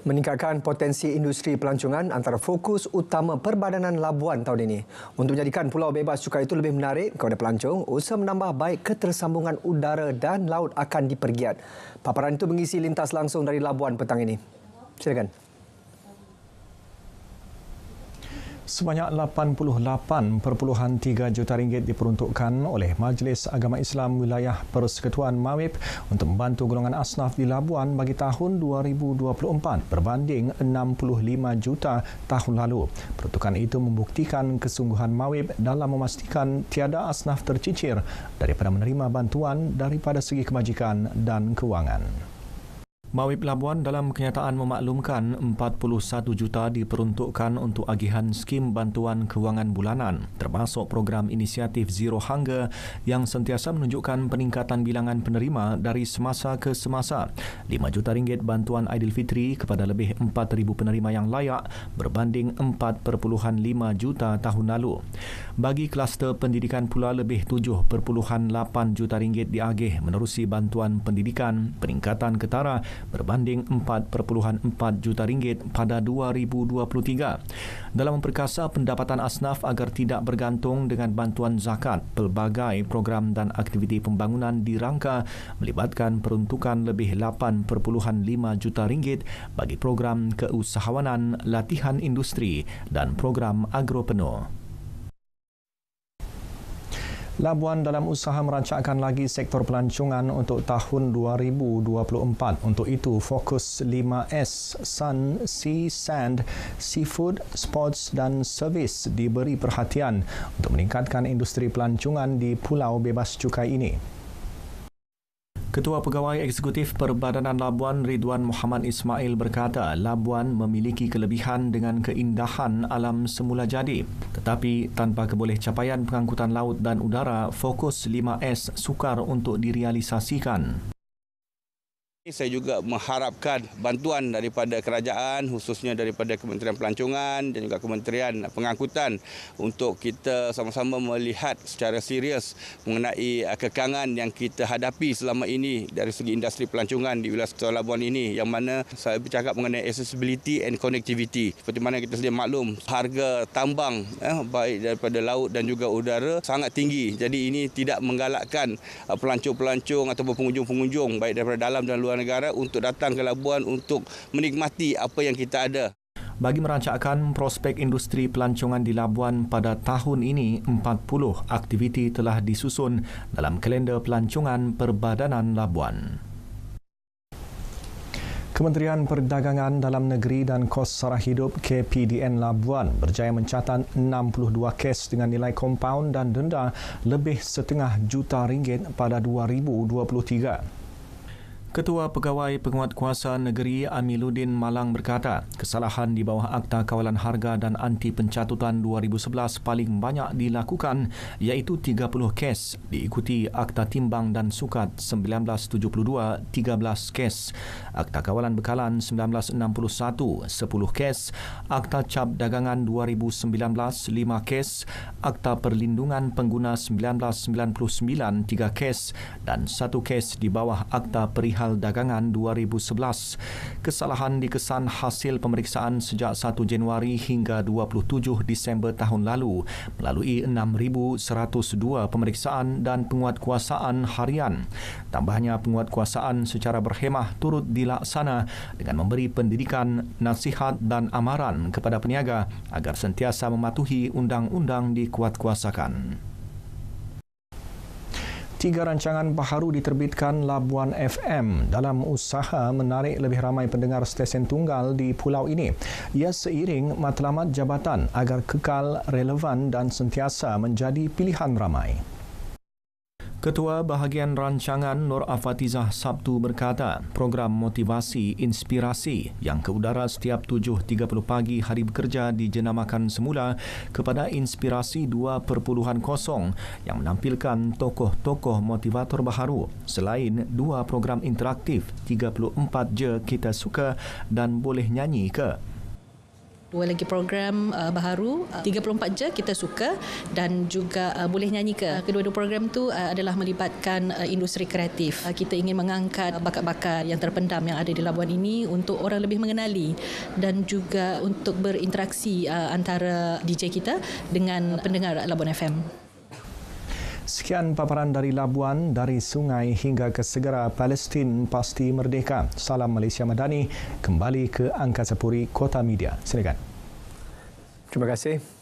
Meningkatkan potensi industri pelancongan antara fokus utama Perbadanan Labuan tahun ini. Untuk menjadikan Pulau Bebas Cukai itu lebih menarik kepada pelancong, usaha menambah baik ketersambungan udara dan laut akan dipergiat. Paparan itu mengisi lintas langsung dari Labuan petang ini. Silakan. Sebanyak 88.3 juta ringgit diperuntukkan oleh Majlis Agama Islam Wilayah Persekutuan Mawib untuk membantu golongan asnaf di Labuan bagi tahun 2024 berbanding 65 juta tahun lalu. Peruntukan itu membuktikan kesungguhan Mawib dalam memastikan tiada asnaf tercicir daripada menerima bantuan daripada segi kebajikan dan kewangan. Mawib Labuan dalam kenyataan memaklumkan 41 juta diperuntukkan untuk agihan skim bantuan kewangan bulanan termasuk program inisiatif Zero Hunger yang sentiasa menunjukkan peningkatan bilangan penerima dari semasa ke semasa. 5 juta ringgit bantuan Aidilfitri kepada lebih 4,000 penerima yang layak berbanding 4.5 juta tahun lalu. Bagi kluster pendidikan pula lebih 7.8 juta ringgit diagih menerusi bantuan pendidikan peningkatan ketara berbanding 4.4 juta ringgit pada 2023. Dalam memperkasa pendapatan asnaf agar tidak bergantung dengan bantuan zakat, pelbagai program dan aktiviti pembangunan dirangka melibatkan peruntukan lebih 8.5 juta ringgit bagi program keusahawanan, latihan industri dan program agro penuh. Labuan dalam usaha merancangkan lagi sektor pelancongan untuk tahun 2024. Untuk itu, fokus 5S, Sun, Sea, Sand, Seafood, Sports dan Servis diberi perhatian untuk meningkatkan industri pelancongan di Pulau Bebas Cukai ini. Ketua Pegawai Eksekutif Perbadanan Labuan Ridwan Muhammad Ismail berkata Labuan memiliki kelebihan dengan keindahan alam semula jadi. Tetapi tanpa keboleh capaian pengangkutan laut dan udara, fokus 5S sukar untuk direalisasikan. Saya juga mengharapkan bantuan daripada kerajaan, khususnya daripada Kementerian Pelancongan dan juga Kementerian Pengangkutan untuk kita sama-sama melihat secara serius mengenai kekangan yang kita hadapi selama ini dari segi industri pelancongan di wilayah Sekitar Labuan ini, yang mana saya bercakap mengenai accessibility and connectivity. Seperti mana kita sedia maklum, harga tambang baik daripada laut dan juga udara sangat tinggi. Jadi ini tidak menggalakkan pelancong-pelancong ataupun pengunjung-pengunjung baik daripada dalam dan luar negara untuk datang ke Labuan untuk menikmati apa yang kita ada. Bagi merancangkan prospek industri pelancongan di Labuan pada tahun ini, 40 aktiviti telah disusun dalam kalender pelancongan Perbadanan Labuan. Kementerian Perdagangan Dalam Negeri dan Kos Sara Hidup KPDN Labuan berjaya mencatat 62 kes dengan nilai kompaun dan denda lebih RM1.5 juta pada 2023. Ketua Pegawai Penguatkuasa Negeri Amiluddin Malang berkata, kesalahan di bawah Akta Kawalan Harga dan Anti Pencatutan 2011 paling banyak dilakukan iaitu 30 kes, diikuti Akta Timbang dan Sukat 1972 13 kes, Akta Kawalan Bekalan 1961 10 kes, Akta Cap Dagangan 2019 5 kes, Akta Perlindungan Pengguna 1999 3 kes dan 1 kes di bawah Akta Perihal Dagangan 2011. Kesalahan dikesan hasil pemeriksaan sejak 1 Januari hingga 27 Disember tahun lalu melalui 6,102 pemeriksaan dan penguatkuasaan harian. Tambahnya penguatkuasaan secara berhemah turut dilaksana dengan memberi pendidikan, nasihat dan amaran kepada peniaga agar sentiasa mematuhi undang-undang dikuatkuasakan. 3 rancangan baharu diterbitkan Labuan FM dalam usaha menarik lebih ramai pendengar stesen tunggal di pulau ini. Ia seiring matlamat jabatan agar kekal relevan dan sentiasa menjadi pilihan ramai. Ketua Bahagian Rancangan Nur Afatizah Sabtu berkata, program motivasi inspirasi yang ke udara setiap 7.30 pagi hari bekerja dijenamakan semula kepada Inspirasi 2.0 yang menampilkan tokoh-tokoh motivator baharu selain 2 program interaktif 34 Je Kita Suka dan Boleh Nyanyi Ke. Dua lagi program baharu, 34 je kita suka dan juga boleh nyanyi ke. Kedua-dua program tu adalah melibatkan industri kreatif. Kita ingin mengangkat bakat-bakat yang terpendam yang ada di Labuan ini untuk orang lebih mengenali dan juga untuk berinteraksi antara DJ kita dengan pendengar Labuan FM. Sekian paparan dari Labuan, dari sungai hingga ke segara Palestin pasti merdeka. Salam Malaysia Madani, kembali ke Angkasa Puri Kota Media. Silakan. Terima kasih.